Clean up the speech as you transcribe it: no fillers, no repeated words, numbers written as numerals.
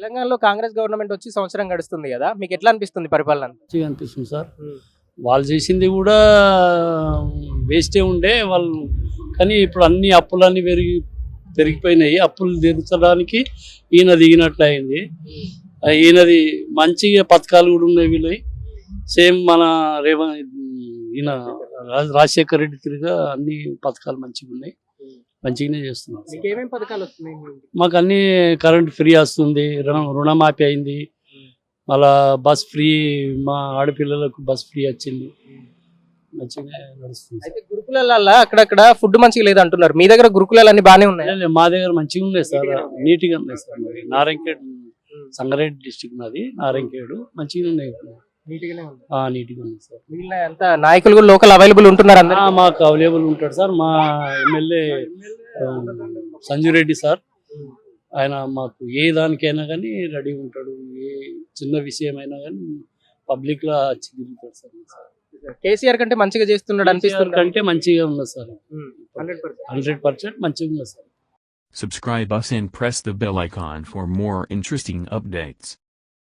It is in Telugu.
తెలంగాణలో కాంగ్రెస్ గవర్నమెంట్ వచ్చి సంవత్సరం గడుస్తుంది కదా, మీకు ఎట్లా అనిపిస్తుంది పరిపాలన? మంచిగా అనిపిస్తుంది సార్. వాళ్ళు చేసింది కూడా వేస్టే ఉండే వాళ్ళు, కానీ ఇప్పుడు అన్ని అప్పులన్నీ పెరిగిపోయినాయి. అప్పులు తీర్చడానికి ఈయన దిగినట్లు అయింది. ఈయనది మంచిగా పథకాలు కూడా ఉన్నాయి వీళ్ళవి. సేమ్ మన ఈయన రాజశేఖర రెడ్డి తిరిగా అన్ని పథకాలు మంచిగా ఉన్నాయి, మంచిగానే చేస్తున్నారు. ఏమేమి పథకాలు వస్తున్నాయి? మాకు అన్ని కరెంట్ ఫ్రీ వస్తుంది, రుణమాఫీ అయింది, మళ్ళా బస్ ఫ్రీ, మా ఆడపిల్లలకు బస్ ఫ్రీ వచ్చింది, మంచిగా నడుస్తుంది. అయితే గురుకులాల్లో అక్కడక్కడ ఫుడ్ మంచిగా లేదు అంటున్నారు, మీ దగ్గర గురుకులాలు అన్ని బాగానే ఉన్నాయి? మా దగ్గర మంచిగా ఉన్నాయి సార్, నీట్గా ఉన్నాయి సార్. మరి నారాయణఖేడ్ సంగారెడ్డి డిస్టిక్ నాది, నారాయణఖేడ్ మంచిగా ఉన్నాయి, నీట్గా ఉంది సార్. మిగిలిన అంతా నాయకులు కూడా లోకల్ అవైలబుల్ ఉంటున్నారు అందరూ? మాకు అవైలబుల్ ఉంటాడు సార్. మా ఎమ్మెల్యే సంజయ్ రెడ్డి సార్, ఆయన మాకు ఏ దానికైనా కానీ రెడీ ఉంటాడు. ఏ చిన్న విషయం అయినా కానీ పబ్లిక్ లో వచ్చి తిరుగుతాడు సార్. కేసీఆర్ కంటే మంచిగా చేస్తున్నాడు అనిపిస్తుంది? కంటే మంచిగా ఉన్నది సార్, 100% మంచిగా ఉన్నది sir. Subscribe us and press the bell icon for more interesting updates.